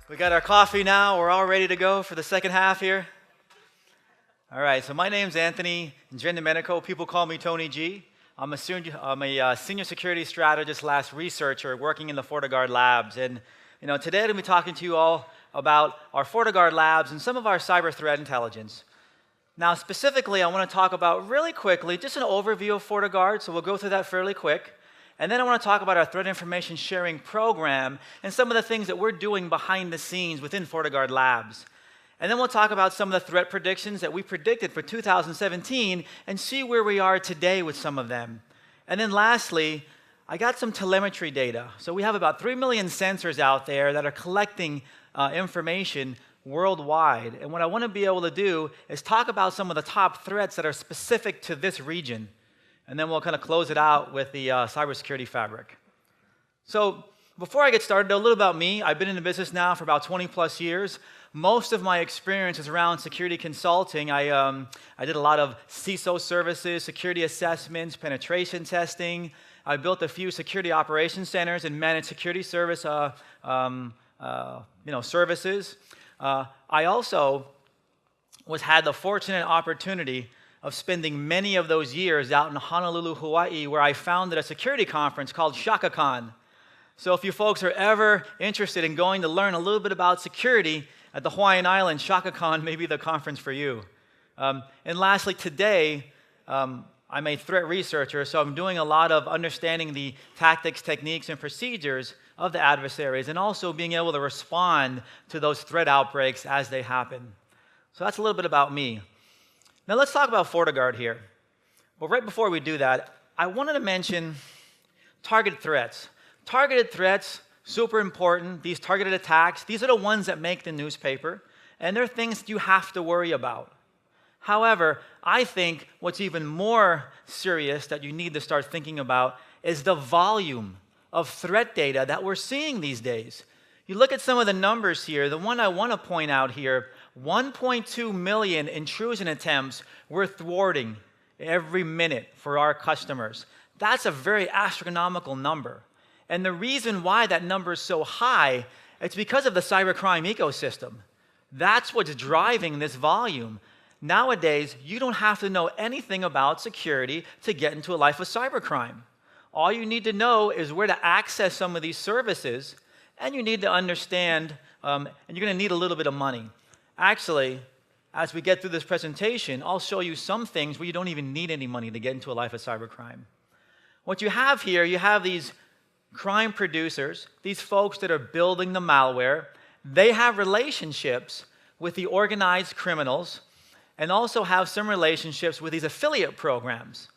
We got our coffee now. We're all ready to go for the second half here. All right, so my name's Anthony Giandomenico. People call me Tony G. I'm a senior security strategist / researcher working in the FortiGuard labs. And today I'm going to be talking to you all about our FortiGuard labs and some of our cyber threat intelligence. Now, specifically, I want to talk about really quickly just an overview of FortiGuard, so we'll go through that fairly quick. And then I want to talk about our threat information sharing program and some of the things that we're doing behind the scenes within FortiGuard labs. And then we'll talk about some of the threat predictions that we predicted for 2017 and see where we are today with some of them. And then lastly, I got some telemetry data. So we have about 3 million sensors out there that are collecting information worldwide. And what I want to be able to do is talk about some of the top threats that are specific to this region. And then we'll kind of close it out with the cybersecurity fabric. So before I get started, a little about me. I've been in the business now for about 20 plus years. Most of my experience is around security consulting. I did a lot of CISO services, security assessments, penetration testing. I built a few security operations centers and managed security service services. I also had the fortunate opportunity of spending many of those years out in Honolulu, Hawaii, where I founded a security conference called ShakaCon. So if you folks are ever interested in going to learn a little bit about security at the Hawaiian Islands, ShakaCon may be the conference for you. And lastly, today, I'm a threat researcher, so I'm doing a lot of understanding the tactics, techniques, and procedures of the adversaries, and also being able to respond to those threat outbreaks as they happen. So that's a little bit about me. Now let's talk about FortiGuard here. But right before we do that, I wanted to mention targeted threats. Targeted threats, super important. These targeted attacks, these are the ones that make the newspaper, and they're things that you have to worry about. However, I think what's even more serious that you need to start thinking about is the volume of threat data that we're seeing these days. You look at some of the numbers here. The one I want to point out here, 1.2 million intrusion attempts we're thwarting every minute for our customers. That's a very astronomical number. And the reason why that number is so high, it's because of the cybercrime ecosystem. That's what's driving this volume. Nowadays, you don't have to know anything about security to get into a life of cybercrime. All you need to know is where to access some of these services, and you need to understand, and you're going to need a little bit of money. Actually, as we get through this presentation, I'll show you some things where you don't even need any money to get into a life of cybercrime. What you have here, you have these crime producers, these folks that are building the malware. They have relationships with the organized criminals and also have some relationships with these affiliate programs.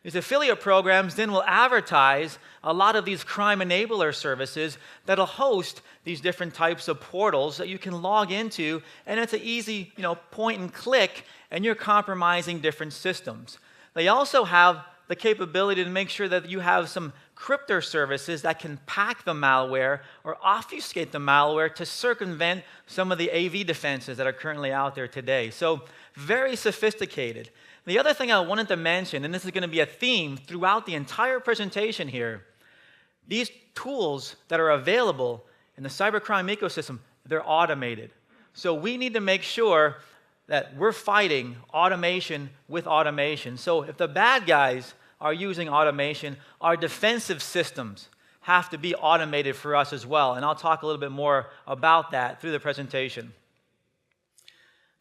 These affiliate programs then will advertise a lot of these crime enabler services that'll host these different types of portals that you can log into, and it's an easy, point and click, and you're compromising different systems. They also have the capability to make sure that you have some crypto services that can pack the malware or obfuscate the malware to circumvent some of the AV defenses that are currently out there today. So very sophisticated. The other thing I wanted to mention, and this is going to be a theme throughout the entire presentation here, these tools that are available in the cybercrime ecosystem, they're automated. So we need to make sure that we're fighting automation with automation. So if the bad guys are using automation, our defensive systems have to be automated for us as well. And I'll talk a little bit more about that through the presentation.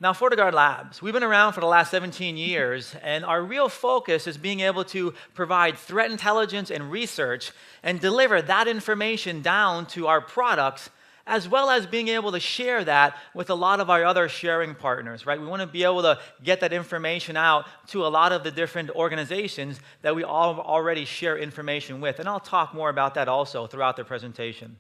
Now, FortiGuard Labs, we've been around for the last 17 years, and our real focus is being able to provide threat intelligence and research and deliver that information down to our products, as well as being able to share that with a lot of our other sharing partners, right? We want to be able to get that information out to a lot of the different organizations that we all already share information with, and I'll talk more about that also throughout the presentation.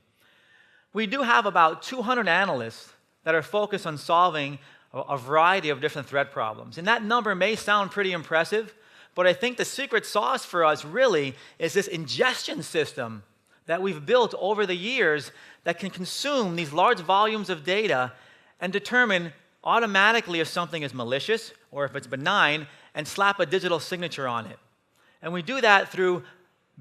We do have about 200 analysts that are focused on solving a variety of different threat problems. And that number may sound pretty impressive, but I think the secret sauce for us really is this ingestion system that we've built over the years that can consume these large volumes of data and determine automatically if something is malicious or if it's benign and slap a digital signature on it. And we do that through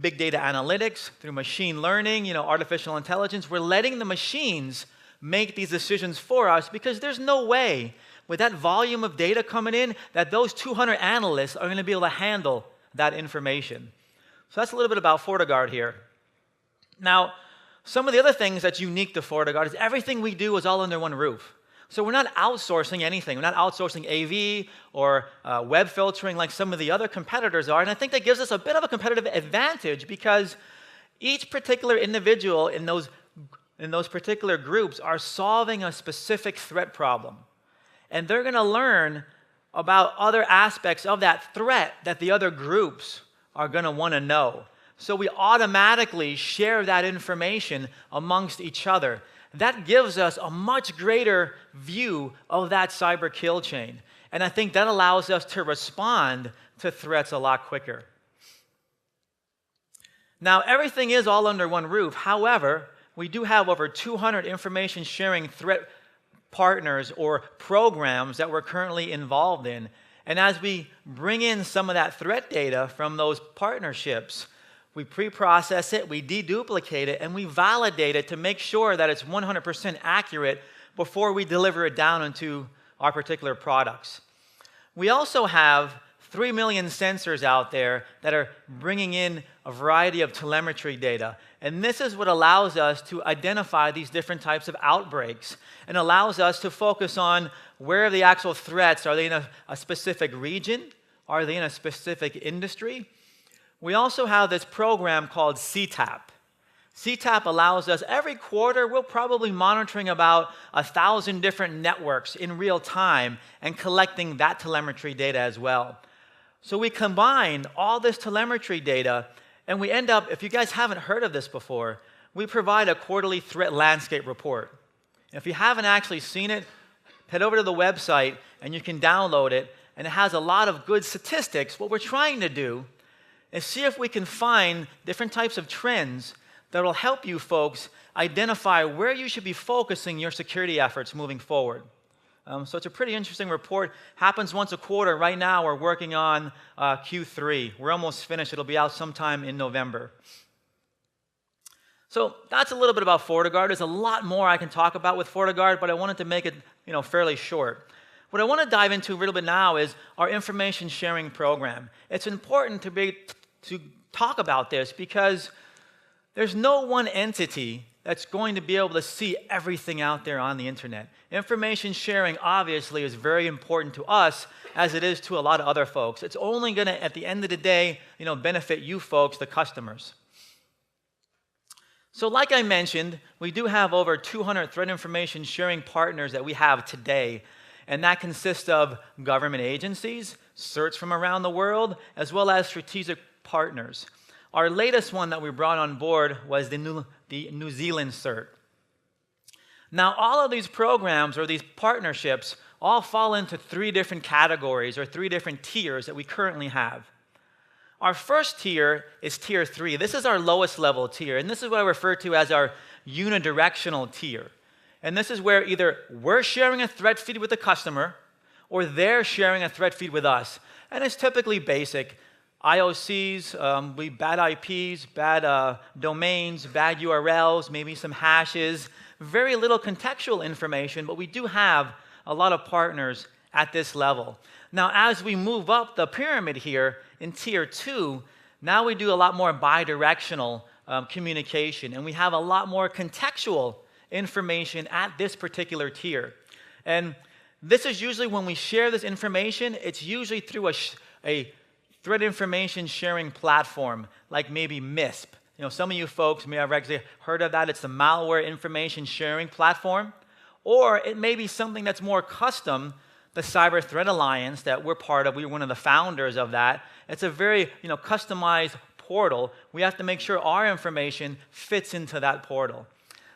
big data analytics, through machine learning, artificial intelligence. We're letting the machines make these decisions for us, because there's no way with that volume of data coming in that those 200 analysts are going to be able to handle that information. So that's a little bit about FortiGuard here. Now, some of the other things that's unique to FortiGuard is everything we do is all under one roof. So we're not outsourcing anything. We're not outsourcing AV or web filtering like some of the other competitors are. And I think that gives us a bit of a competitive advantage, because each particular individual in those particular groups are solving a specific threat problem. And they're going to learn about other aspects of that threat that the other groups are going to want to know. So we automatically share that information amongst each other. That gives us a much greater view of that cyber kill chain. And I think that allows us to respond to threats a lot quicker. Now, everything is all under one roof. However, we do have over 200 information sharing threat partners or programs that we're currently involved in. And as we bring in some of that threat data from those partnerships, we pre-process it, we deduplicate it, and we validate it to make sure that it's 100% accurate before we deliver it down into our particular products. We also have 3 million sensors out there that are bringing in a variety of telemetry data. And this is what allows us to identify these different types of outbreaks and allows us to focus on where are the actual threats. Are they in a specific region? Are they in a specific industry? We also have this program called CTAP. CTAP allows us, every quarter, we're probably monitoring about 1,000 different networks in real time and collecting that telemetry data as well. So we combine all this telemetry data, and we end up, if you guys haven't heard of this before, we provide a quarterly threat landscape report. If you haven't actually seen it, head over to the website, and you can download it, and it has a lot of good statistics. What we're trying to do is see if we can find different types of trends that will help you folks identify where you should be focusing your security efforts moving forward. So it's a pretty interesting report. Happens once a quarter. Right now, we're working on Q3. We're almost finished. It'll be out sometime in November. So that's a little bit about FortiGuard. There's a lot more I can talk about with FortiGuard, but I wanted to make it, fairly short. What I want to dive into a little bit now is our information sharing program. It's important to talk about this because there's no one entity that's going to be able to see everything out there on the internet. Information sharing obviously is very important to us as it is to a lot of other folks. It's only going to, at the end of the day, benefit you folks, the customers. So like I mentioned, we do have over 200 threat information sharing partners that we have today. And that consists of government agencies, certs from around the world, as well as strategic partners. Our latest one that we brought on board was the New Zealand cert. Now, all of these programs or these partnerships all fall into 3 different categories or 3 different tiers that we currently have. Our first tier is tier 3. This is our lowest level tier, and this is what I refer to as our unidirectional tier. And this is where either we're sharing a threat feed with the customer or they're sharing a threat feed with us. And it's typically basic. IOCs, bad IPs, bad domains, bad URLs, maybe some hashes, very little contextual information, but we do have a lot of partners at this level. Now, as we move up the pyramid here in tier 2, now we do a lot more bidirectional communication, and we have a lot more contextual information at this particular tier. And this is usually when we share this information, it's usually through a threat information sharing platform, like maybe MISP. Some of you folks may have actually heard of that. It's the malware information sharing platform. Or it may be something that's more custom, the Cyber Threat Alliance that we're part of. We're one of the founders of that. It's a very customized portal. We have to make sure our information fits into that portal.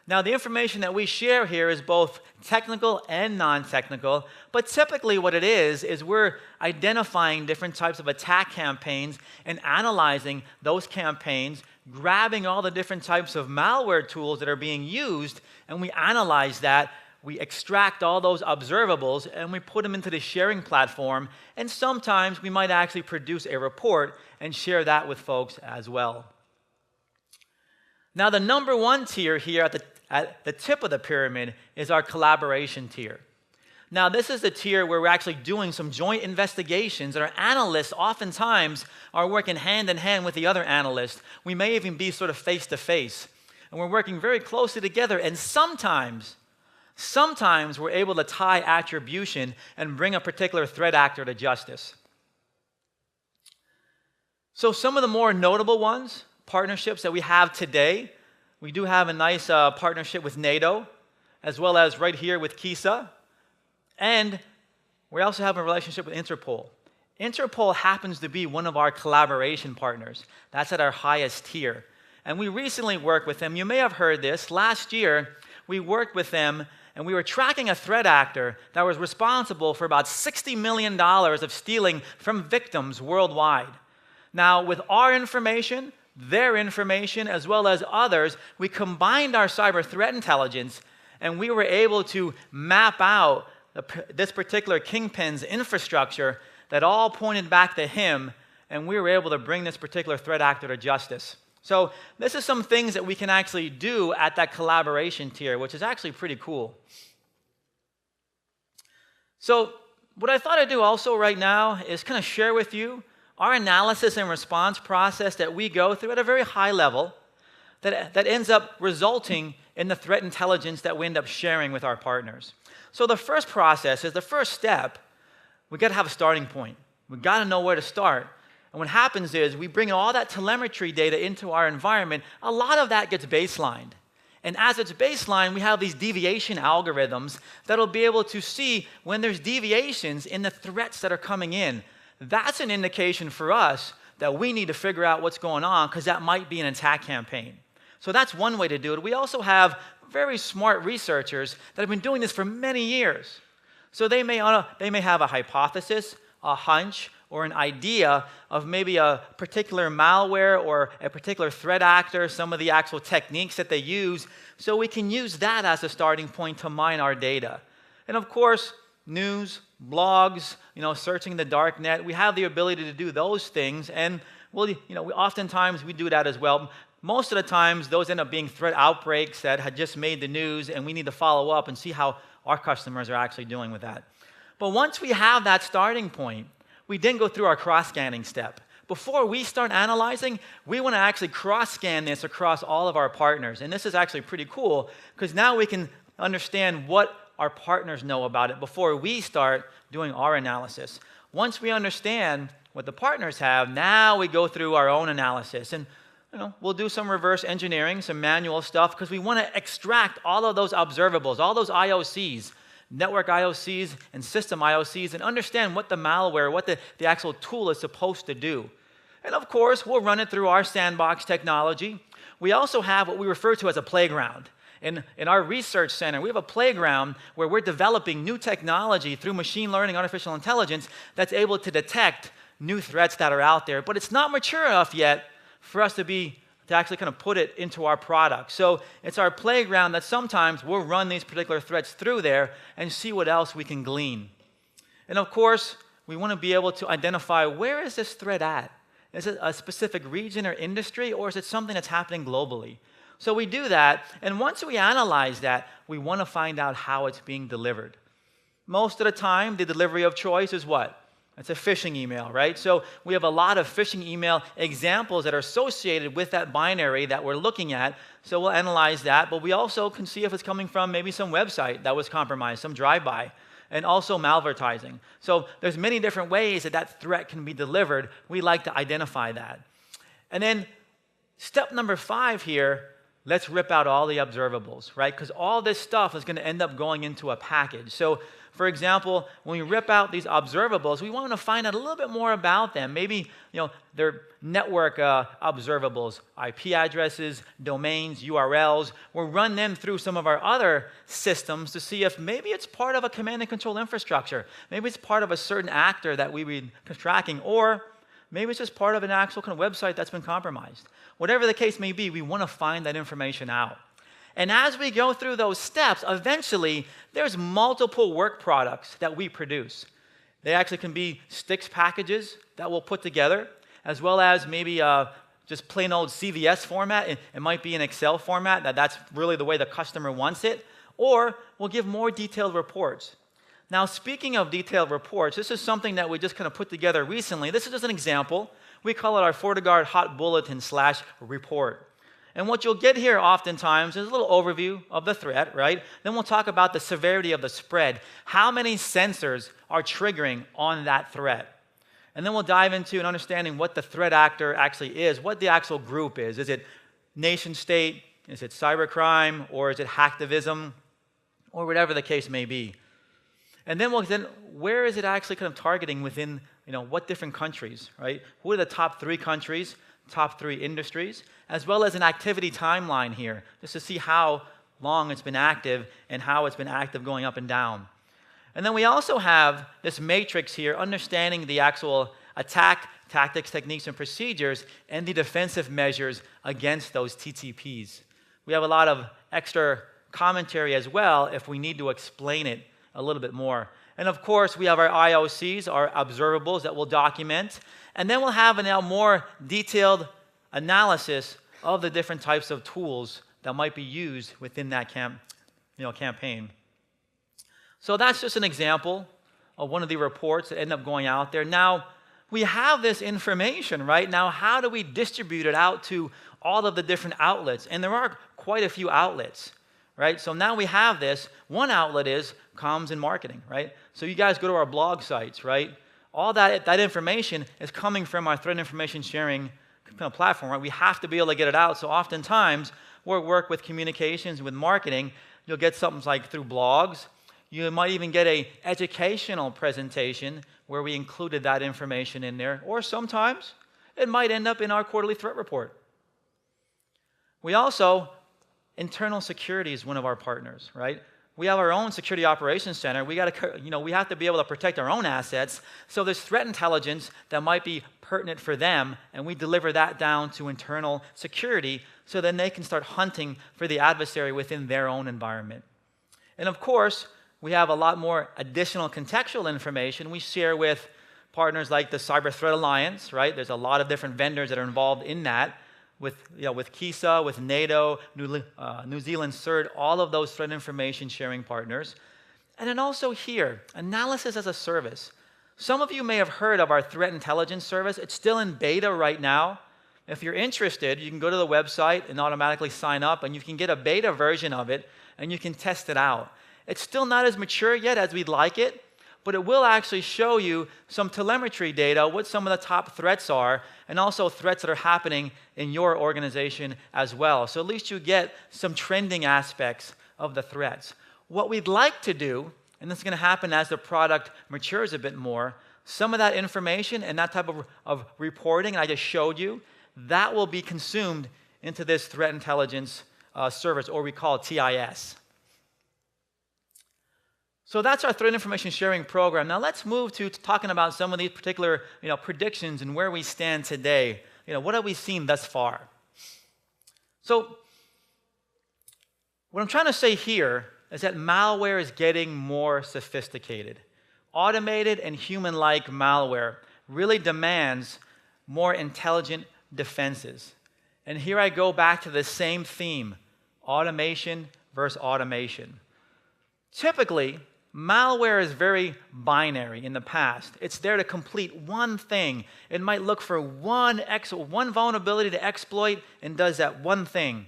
Now, the information that we share here is both technical and non-technical, but typically what it is we're identifying different types of attack campaigns and analyzing those campaigns, grabbing all the different types of malware tools that are being used, and we analyze that. We extract all those observables, and we put them into the sharing platform, and sometimes we might actually produce a report and share that with folks as well. Now, the number 1 tier here at the tip of the pyramid is our collaboration tier. Now, this is the tier where we're actually doing some joint investigations, and our analysts oftentimes are working hand in hand with the other analyst. We may even be sort of face to face, and we're working very closely together, and sometimes we're able to tie attribution and bring a particular threat actor to justice. So some of the more notable ones, partnerships that we have today, we do have a nice partnership with NATO, as well as right here with KISA. And we also have a relationship with Interpol. Interpol happens to be one of our collaboration partners. That's at our highest tier. And we recently worked with them. You may have heard this. Last year, we worked with them, and we were tracking a threat actor that was responsible for about $60 million of stealing from victims worldwide. Now, with our information, their information, as well as others, we combined our cyber threat intelligence, and we were able to map out this particular kingpin's infrastructure that all pointed back to him, and we were able to bring this particular threat actor to justice. So this is some things that we can actually do at that collaboration tier, which is actually pretty cool. So what I thought I'd do also right now is kind of share with you our analysis and response process that we go through at a very high level that ends up resulting in the threat intelligence that we end up sharing with our partners. So the first process is the first step. We got to have a starting point. We got to know where to start. And what happens is we bring all that telemetry data into our environment. A lot of that gets baselined. And as it's baseline, we have these deviation algorithms that'll be able to see when there's deviations in the threats that are coming in. That's an indication for us that we need to figure out what's going on, because that might be an attack campaign. So that's one way to do it. We also have very smart researchers that have been doing this for many years. So they may have a hypothesis, a hunch, or an idea of maybe a particular malware or a particular threat actor, some of the actual techniques that they use. So we can use that as a starting point to mine our data. And of course, news, blogs, searching the dark net, we have the ability to do those things. And oftentimes we do that as well. Most of the times, those end up being threat outbreaks that had just made the news, and we need to follow up and see how our customers are actually doing with that. But once we have that starting point, we then go through our cross-scanning step. Before we start analyzing, we want to actually cross-scan this across all of our partners. And this is actually pretty cool, because now we can understand what our partners know about it before we start doing our analysis. Once we understand what the partners have, now we go through our own analysis. And we'll do some reverse engineering, some manual stuff, because we want to extract all of those observables, all those IOCs, network IOCs and system IOCs, and understand what the malware, what the actual tool is supposed to do. And of course, we'll run it through our sandbox technology. We also have what we refer to as a playground. In our research center, we have a playground where we're developing new technology through machine learning, artificial intelligence, that's able to detect new threats that are out there. But it's not mature enough yet for us to actually kind of put it into our product. So it's our playground that sometimes we'll run these particular threats through there and see what else we can glean. And of course, we want to be able to identify, where is this threat at? Is it a specific region or industry, or is it something that's happening globally? So we do that, and once we analyze that, we want to find out how it's being delivered. Most of the time, the delivery of choice is what? It's a phishing email, right? So we have a lot of phishing email examples that are associated with that binary that we're looking at. So we'll analyze that, but we also can see if it's coming from maybe some website that was compromised, some drive-by, and also malvertising. So there's many different ways that threat can be delivered. We like to identify that. And then step number 5 here, let's rip out all the observables, right? Because all this stuff is going to end up going into a package. So for example, when we rip out these observables, we want to find out a little bit more about them. Maybe they're network observables, IP addresses, domains, URLs. We'll run them through some of our other systems to see if maybe it's part of a command and control infrastructure. Maybe it's part of a certain actor that we be tracking, or maybe it's just part of an actual kind of website that's been compromised. Whatever the case may be, we want to find that information out. And as we go through those steps, eventually, there's multiple work products that we produce. They actually can be sticks packages that we'll put together, as well as maybe just plain old CVS format. It might be an Excel format, that's really the way the customer wants it. Or we'll give more detailed reports. Now, speaking of detailed reports, this is something that we just kind of put together recently. This is just an example. We call it our FortiGuard Hot Bulletin / report. And what you'll get here oftentimes is a little overview of the threat, right? Then we'll talk about the severity of the spread. How many sensors are triggering on that threat? And then we'll dive into an understanding what the threat actor actually is, what the actual group is. Is it nation state? Is it cybercrime? Or is it hacktivism? Or whatever the case may be. And then where is it actually kind of targeting within, what different countries, right? Who are the top 3 countries, top 3 industries, as well as an activity timeline here, just to see how long it's been active and how it's been active going up and down. And then we also have this matrix here, understanding the actual attack tactics, techniques, and procedures, and the defensive measures against those TTPs. We have a lot of extra commentary as well if we need to explain it a little bit more. And of course, we have our IOCs, our observables that we'll document. And then we'll have a now more detailed analysis of the different types of tools that might be used within that campaign. So that's just an example of one of the reports that end up going out there. Now, we have this information, right? Now, how do we distribute it out to all of the different outlets? And there are quite a few outlets. Right? So now we have this. One outlet is comms and marketing, right? So you guys go to our blog sites, right? All that information is coming from our threat information sharing platform, right? We have to be able to get it out. So oftentimes, we'll work with communications, with marketing. You'll get something like through blogs. You might even get an educational presentation where we included that information in there. Or sometimes, it might end up in our quarterly threat report. We also internal security is one of our partners, right? We have our own security operations center. We have to be able to protect our own assets. So there's threat intelligence that might be pertinent for them, and we deliver that down to internal security so then they can start hunting for the adversary within their own environment. And of course, we have a lot more additional contextual information we share with partners like the Cyber Threat Alliance, right? There's a lot of different vendors that are involved in that. With KISA, with NATO, New Zealand CERT, all of those threat information sharing partners. And then also here, analysis as a service. Some of you may have heard of our threat intelligence service. It's still in beta right now. If you're interested, you can go to the website and automatically sign up, and you can get a beta version of it, and you can test it out. It's still not as mature yet as we'd like it, but it will actually show you some telemetry data, what some of the top threats are, and also threats that are happening in your organization as well. So at least you get some trending aspects of the threats. What we'd like to do, and this is going to happen as the product matures a bit more, some of that information and that type of reporting I just showed you, that will be consumed into this threat intelligence service, or we call it TIS. So that's our threat information sharing program. Now let's move to talking about some of these particular predictions and where we stand today. What have we seen thus far? So what I'm trying to say here is that malware is getting more sophisticated. Automated and human-like malware really demands more intelligent defenses. And here I go back to the same theme, automation versus automation. Typically, malware is very binary in the past. It's there to complete one thing. It might look for one vulnerability to exploit and does that one thing.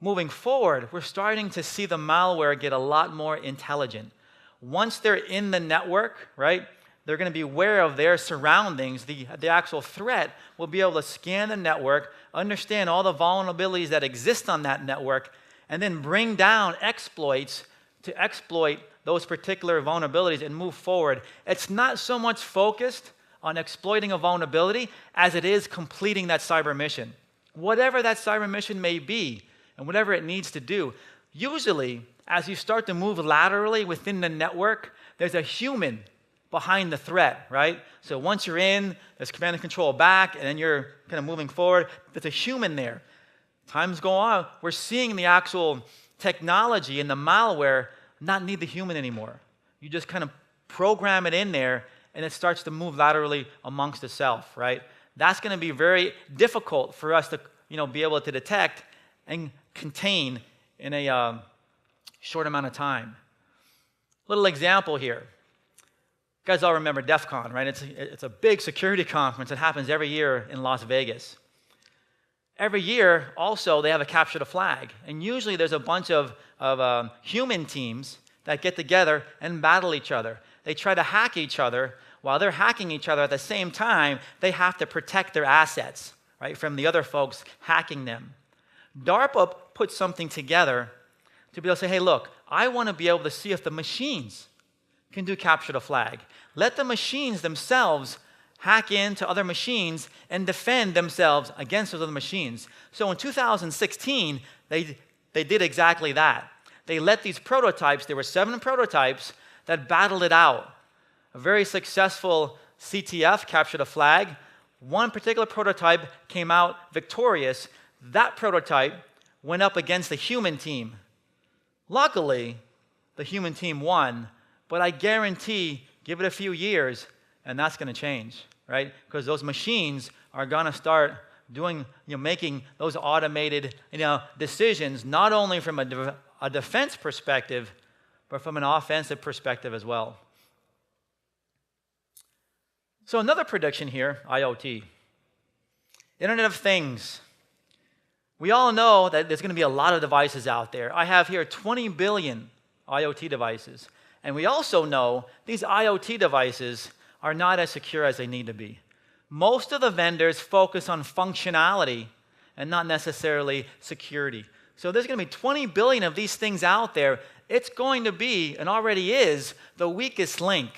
Moving forward, we're starting to see the malware get a lot more intelligent. Once they're in the network, right, they're going to be aware of their surroundings. The actual threat will be able to scan the network, understand all the vulnerabilities that exist on that network, and then bring down exploits to exploit those particular vulnerabilities and move forward. It's not so much focused on exploiting a vulnerability as it is completing that cyber mission. Whatever that cyber mission may be and whatever it needs to do, usually as you start to move laterally within the network, there's a human behind the threat, right? So once you're in, there's command and control back, and then you're kind of moving forward. There's a human there. Times go on, we're seeing the actual technology and the malware not need the human anymore. You just kind of program it in there, and it starts to move laterally amongst itself, right? that's going to be very difficult for us to be able to detect and contain in a short amount of time. Little example here. You guys all remember DEF CON, right? It's a big security conference that happens every year in Las Vegas. Every year, also, they have a capture the flag. And usually there's a bunch of human teams that get together and battle each other. They try to hack each other. While they're hacking each other at the same time, they have to protect their assets, right, from the other folks hacking them. DARPA put something together to be able to say, hey, look, I want to be able to see if the machines can do capture the flag. Let the machines themselves hack into other machines and defend themselves against those other machines. So in 2016, they did exactly that. They let these prototypes, there were 7 prototypes that battled it out. A very successful CTF, capture the flag. One particular prototype came out victorious. That prototype went up against the human team. Luckily, the human team won, but I guarantee, give it a few years, and that's going to change, right? Because those machines are going to start doing, making those automated, decisions, not only from a defense perspective, but from an offensive perspective as well. So another prediction here, IoT. Internet of Things. We all know that there's going to be a lot of devices out there. I have here 20 billion IoT devices. And we also know these IoT devices are not as secure as they need to be. Most of the vendors focus on functionality and not necessarily security. So there's going to be 20 billion of these things out there. It's going to be, and already is, the weakest link.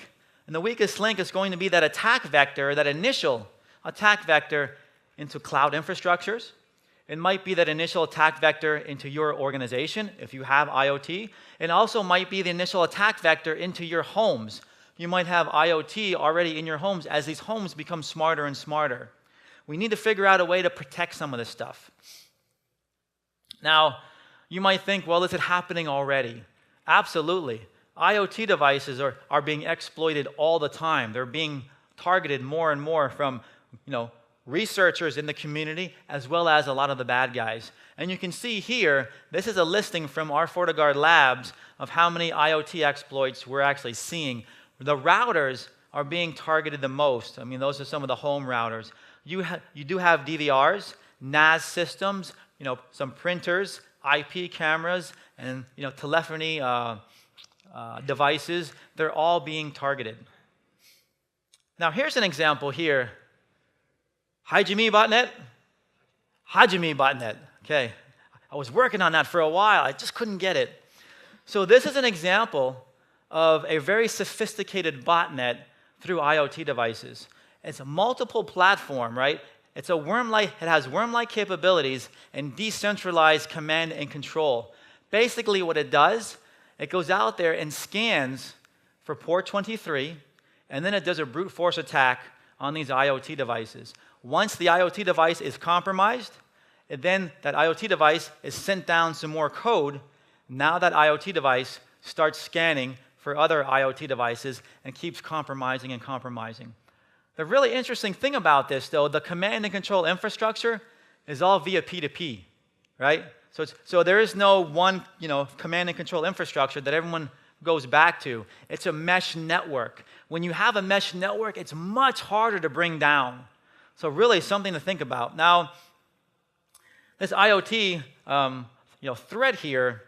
And the weakest link is going to be that attack vector, that initial attack vector into cloud infrastructures. It might be that initial attack vector into your organization, if you have IoT. It also might be the initial attack vector into your homes. You might have IoT already in your homes as these homes become smarter and smarter. We need to figure out a way to protect some of this stuff. Now, you might think, well, is it happening already? Absolutely. IoT devices are being exploited all the time. They're being targeted more and more from, researchers in the community as well as a lot of the bad guys. And you can see here, this is a listing from our FortiGuard labs of how many IoT exploits we're actually seeing. The routers are being targeted the most. I mean, those are some of the home routers. You do have DVRs, NAS systems, some printers, IP cameras, and telephony devices. They're all being targeted. Now, here's an example here. Hajime botnet. Hajime botnet. Okay. I was working on that for a while. I just couldn't get it. So this is an example of a very sophisticated botnet through IoT devices. It's a multiple platform, right? It has worm-like capabilities and decentralized command and control. Basically what it does, it goes out there and scans for port 23, and then it does a brute force attack on these IoT devices. Once the IoT device is compromised, then that IoT device is sent down some more code. Now that IoT device starts scanning for other IoT devices and keeps compromising and compromising. The really interesting thing about this, though, the command and control infrastructure is all via P2P, right? So there is no one, command and control infrastructure that everyone goes back to. It's a mesh network. When you have a mesh network, it's much harder to bring down. So really something to think about. Now, this IoT threat here,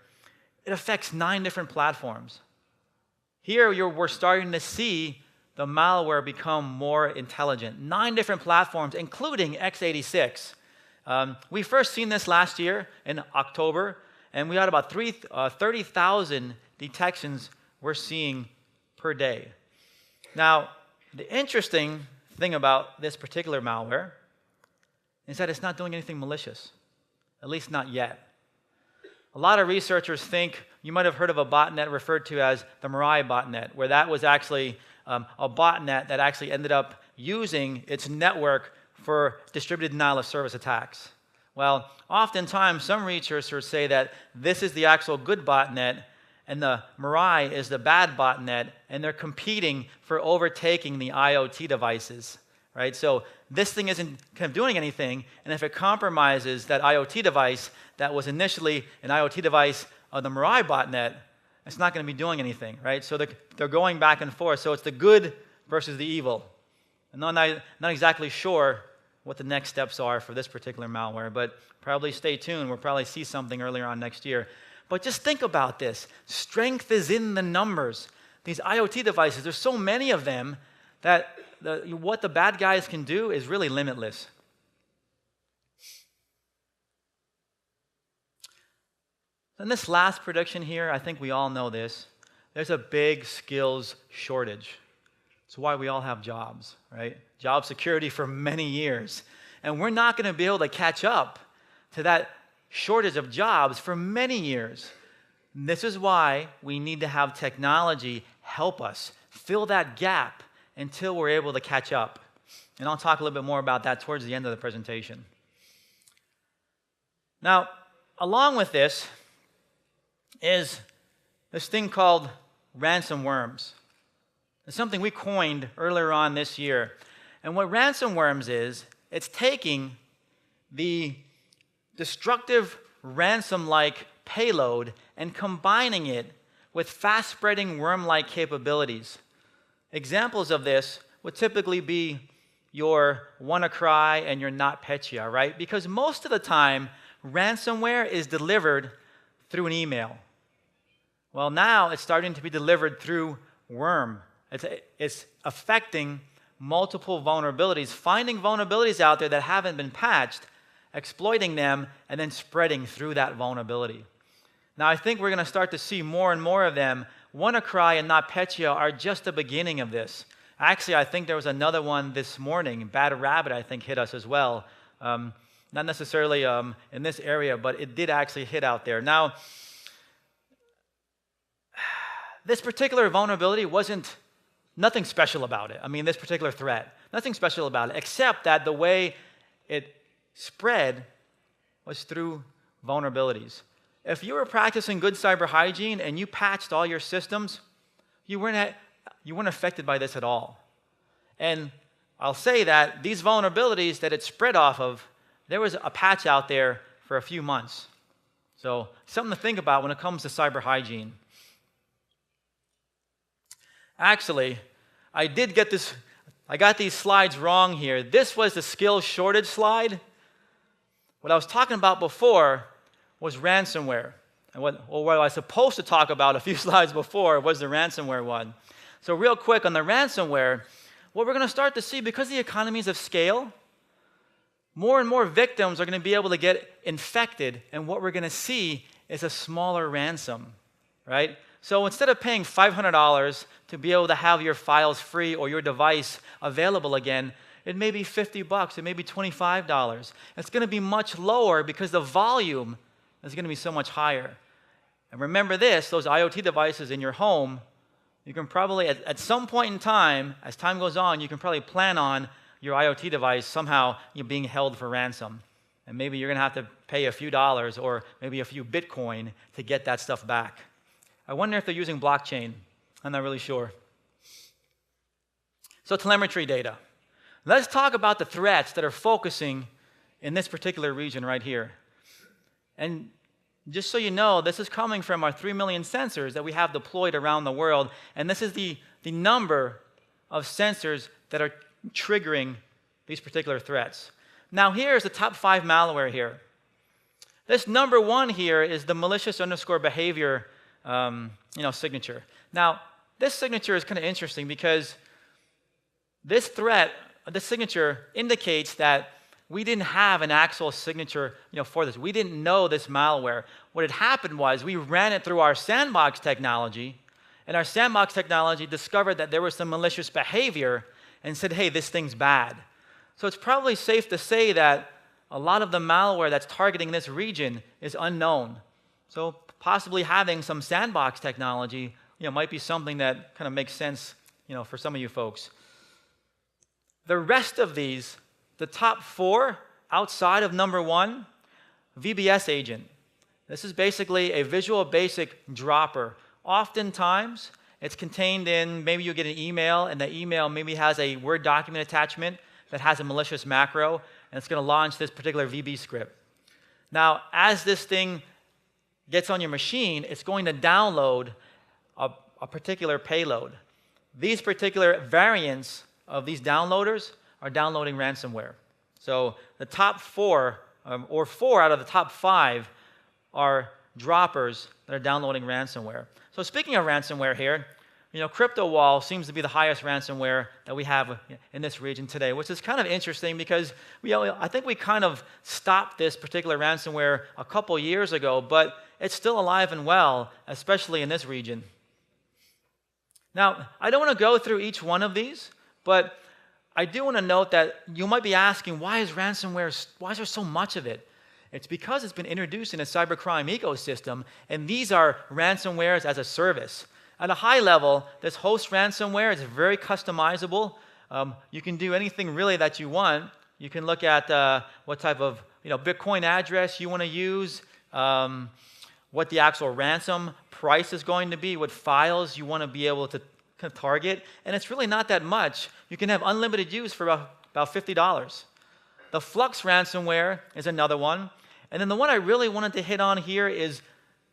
it affects 9 different platforms. Here we're starting to see the malware become more intelligent. 9 different platforms, including x86. We first seen this last year in October, and we had about 30,000 detections we're seeing per day. Now, the interesting thing about this particular malware is that it's not doing anything malicious, at least not yet. A lot of researchers think, you might have heard of a botnet referred to as the Mirai botnet, where that was actually a botnet that actually ended up using its network for distributed denial of service attacks. Well, oftentimes some researchers say that this is the actual good botnet and the Mirai is the bad botnet, and they're competing for overtaking the IoT devices, right? So this thing isn't kind of doing anything, and if it compromises that IoT device that was initially an IoT device of the Mirai botnet, it's not going to be doing anything, right? So they're going back and forth. So it's the good versus the evil. And I'm not exactly sure what the next steps are for this particular malware, but probably stay tuned. We'll probably see something earlier on next year. But just think about this. Strength is in the numbers. These IoT devices, there's so many of them that what the bad guys can do is really limitless. And this last prediction here, I think we all know this. There's a big skills shortage. It's why we all have jobs, right? Job security for many years. And we're not going to be able to catch up to that shortage of jobs for many years. And this is why we need to have technology help us fill that gap until we're able to catch up. And I'll talk a little bit more about that towards the end of the presentation. Now, along with this is this thing called ransomworms. It's something we coined earlier on this year. And what ransomworms is, it's taking the destructive ransom-like payload and combining it with fast-spreading worm-like capabilities. Examples of this would typically be your WannaCry and your NotPetya, right? Because most of the time, ransomware is delivered through an email. Well, now it's starting to be delivered through worm. It's affecting multiple vulnerabilities, finding vulnerabilities out there that haven't been patched, exploiting them, and then spreading through that vulnerability. Now, I think we're going to start to see more and more of them. WannaCry and NotPetya are just the beginning of this. Actually, I think there was another one this morning. Bad Rabbit, I think, hit us as well. Not necessarily in this area, but it did actually hit out there. Now, this particular vulnerability wasn't nothing special about it. I mean, this particular threat, nothing special about it, except that the way it spread was through vulnerabilities. If you were practicing good cyber hygiene and you patched all your systems, you weren't affected by this at all. And I'll say that these vulnerabilities that it spread off of, there was a patch out there for a few months. So something to think about when it comes to cyber hygiene. Actually, I got these slides wrong here. This was the skills shortage slide. What I was talking about before was ransomware. And what I was supposed to talk about a few slides before was the ransomware one. So real quick on the ransomware, what we're going to start to see, because the economies of scale, more and more victims are going to be able to get infected, and what we're going to see is a smaller ransom, right? So instead of paying $500 to be able to have your files free or your device available again, it may be $50, it may be $25. It's going to be much lower because the volume is going to be so much higher. And remember this, those IoT devices in your home, you can probably, at some point in time, as time goes on, you can probably plan on your IoT device somehow being held for ransom. And maybe you're going to have to pay a few dollars or maybe a few Bitcoin to get that stuff back. I wonder if they're using blockchain. I'm not really sure. So telemetry data. Let's talk about the threats that are focusing in this particular region right here. And just so you know, this is coming from our 3 million sensors that we have deployed around the world. And this is the number of sensors that are triggering these particular threats. Now here's the top 5 malware here. This number 1 here is the malicious underscore behavior signature. Now, this signature is kind of interesting because this threat, this signature indicates that we didn't have an actual signature for this. We didn't know this malware. What had happened was we ran it through our sandbox technology, and our sandbox technology discovered that there was some malicious behavior and said, hey, this thing's bad. So it's probably safe to say that a lot of the malware that's targeting this region is unknown. So possibly having some sandbox technology might be something that kind of makes sense for some of you folks. The rest of these, the top 4 outside of number 1, VBS agent. This is basically a Visual Basic dropper. Oftentimes, it's contained in, maybe you get an email, and the email maybe has a Word document attachment. that has a malicious macro, and it's going to launch this particular VB script. Now, as this thing gets on your machine, it's going to download a particular payload. These particular variants of these downloaders are downloading ransomware. So the top four, or 4 out of the top 5, are droppers that are downloading ransomware. So speaking of ransomware here, CryptoWall seems to be the highest ransomware that we have in this region today, which is kind of interesting because I think we kind of stopped this particular ransomware a couple years ago, but it's still alive and well, especially in this region. Now, I don't want to go through each one of these, but I do want to note that you might be asking, why is there so much of it? It's because it's been introduced in a cybercrime ecosystem, and these are ransomwares as a service. At a high level, this host ransomware is very customizable. You can do anything really that you want. You can look at what type of Bitcoin address you want to use, what the actual ransom price is going to be, what files you want to be able to target, and it's really not that much. You can have unlimited use for about $50. The Flux ransomware is another one. And then the one I really wanted to hit on here is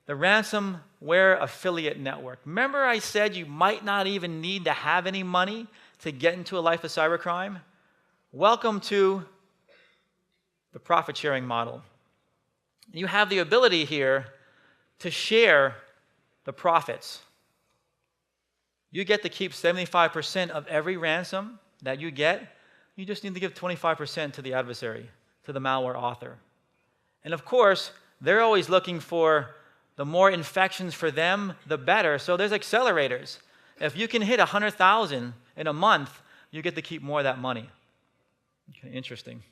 the ransomware affiliate network. Remember I said you might not even need to have any money to get into a life of cybercrime? Welcome to the profit-sharing model. You have the ability here to share the profits. You get to keep 75% of every ransom that you get. You just need to give 25% to the adversary, to the malware author. And of course, they're always looking for the more infections for them, the better. So there's accelerators. If you can hit 100,000 in a month, you get to keep more of that money. Okay, interesting.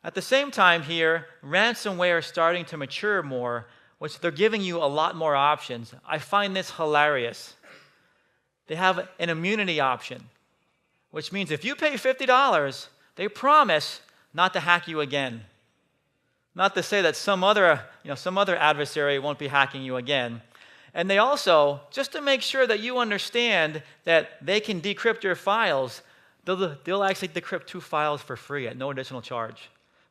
At the same time here, ransomware is starting to mature more, which they're giving you a lot more options. I find this hilarious. They have an immunity option, which means if you pay $50, they promise not to hack you again. Not to say that some other adversary won't be hacking you again. And they also, just to make sure that you understand that they can decrypt your files, they'll actually decrypt 2 files for free at no additional charge,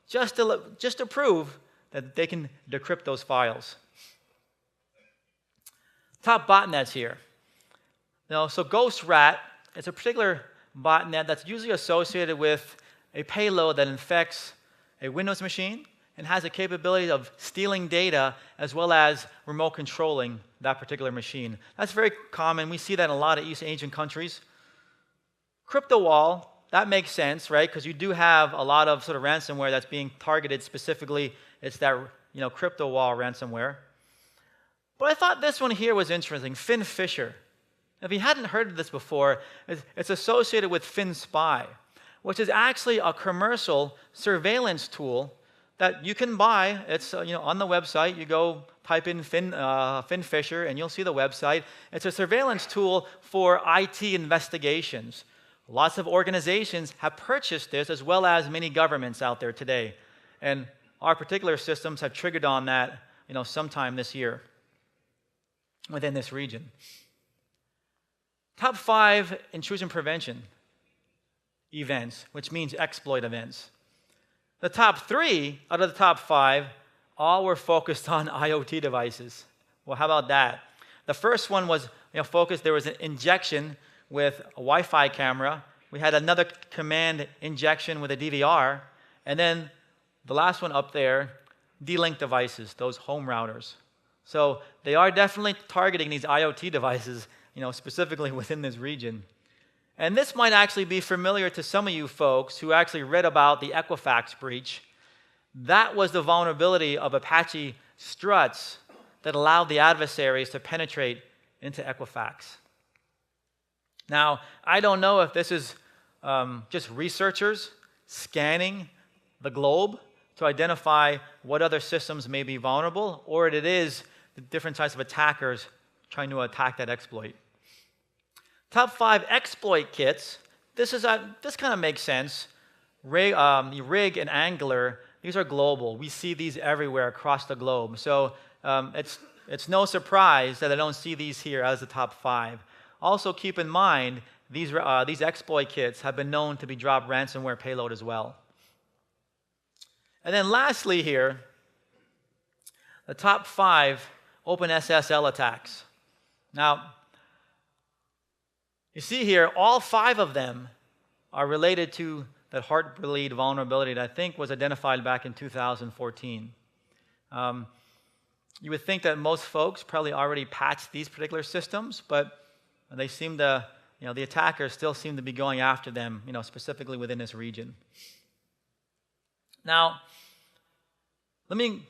just to prove that they can decrypt those files. Top botnets here. So Ghost Rat is a particular botnet that's usually associated with a payload that infects a Windows machine and has the capability of stealing data as well as remote controlling that particular machine. That's very common. We see that in a lot of East Asian countries. CryptoWall, that makes sense, right? Because you do have a lot of sort of ransomware that's being targeted specifically. It's that CryptoWall ransomware. But I thought this one here was interesting, FinFisher. If you hadn't heard of this before, it's associated with FinSpy, which is actually a commercial surveillance tool that you can buy. It's on the website. You go type in FinFisher, and you'll see the website. It's a surveillance tool for IT investigations. Lots of organizations have purchased this, as well as many governments out there today. And our particular systems have triggered on that sometime this year within this region. Top 5 intrusion prevention events, which means exploit events. The top 3 out of the top 5 all were focused on IoT devices. Well, how about that? The first one was focused. There was an injection with a Wi-Fi camera. We had another command injection with a DVR. And then the last one up there, D-Link devices, those home routers. So they are definitely targeting these IoT devices, specifically within this region. And this might actually be familiar to some of you folks who actually read about the Equifax breach. That was the vulnerability of Apache struts that allowed the adversaries to penetrate into Equifax. Now, I don't know if this is just researchers scanning the globe to identify what other systems may be vulnerable, or it is the different types of attackers trying to attack that exploit. Top 5 exploit kits. This kind of makes sense. Rig and Angler, these are global. We see these everywhere across the globe. So it's no surprise that I don't see these here as the top 5. Also keep in mind, these exploit kits have been known to be drop ransomware payload as well. And then lastly here, the top 5 OpenSSL attacks. Now, you see here, all 5 of them are related to that Heartbleed vulnerability that I think was identified back in 2014. You would think that most folks probably already patched these particular systems, but they seem to, the attackers still seem to be going after them, specifically within this region. Now, let me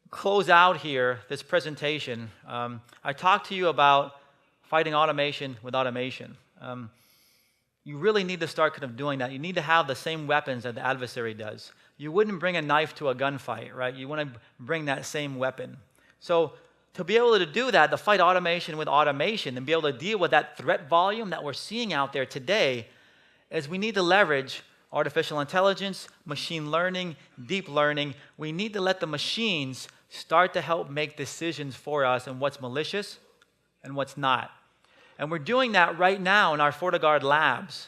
close out here this presentation. I talked to you about fighting automation with automation. You really need to start kind of doing that. You need to have the same weapons that the adversary does. You wouldn't bring a knife to a gunfight, right? You want to bring that same weapon. So to be able to do that, to fight automation with automation and be able to deal with that threat volume that we're seeing out there today, is we need to leverage artificial intelligence, machine learning, deep learning. We need to let the machines start to help make decisions for us on what's malicious and what's not. And we're doing that right now in our FortiGuard labs.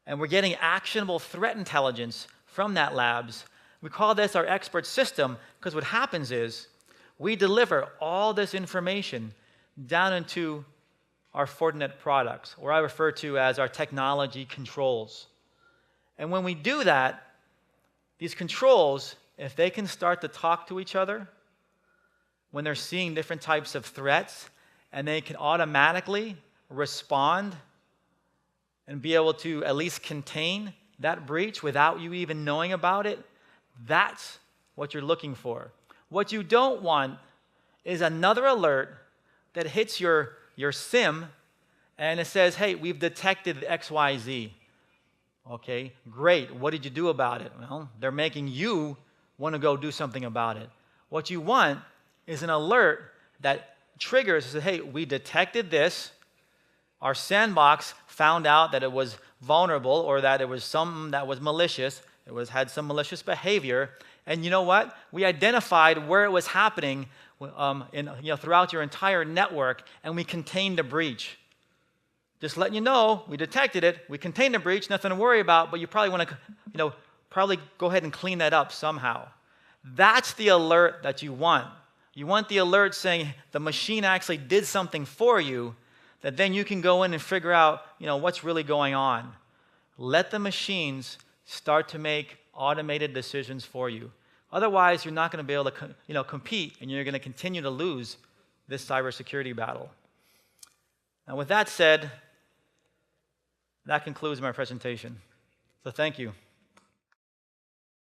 And we're getting actionable threat intelligence from that labs. We call this our expert system because what happens is we deliver all this information down into our Fortinet products, or I refer to as our technology controls. And when we do that, these controls, if they can start to talk to each other, when they're seeing different types of threats, and they can automatically respond and be able to at least contain that breach without you even knowing about it, that's what you're looking for. What you don't want is another alert that hits your SIM and it says, hey, we've detected XYZ. Okay, great. What did you do about it? Well, they're making you want to go do something about it. What you want is an alert that triggers and says, hey, we detected this. Our sandbox found out that it was vulnerable or that it was something that was malicious. It had some malicious behavior. And you know what? We identified where it was happening throughout your entire network, and we contained the breach. Just letting you know, we detected it, we contained the breach, nothing to worry about, but you probably want to probably go ahead and clean that up somehow. That's the alert that you want. You want the alert saying the machine actually did something for you that then you can go in and figure out, what's really going on. Let the machines start to make automated decisions for you. Otherwise, you're not going to be able to, compete, and you're going to continue to lose this cybersecurity battle. Now, with that said, that concludes my presentation. So thank you.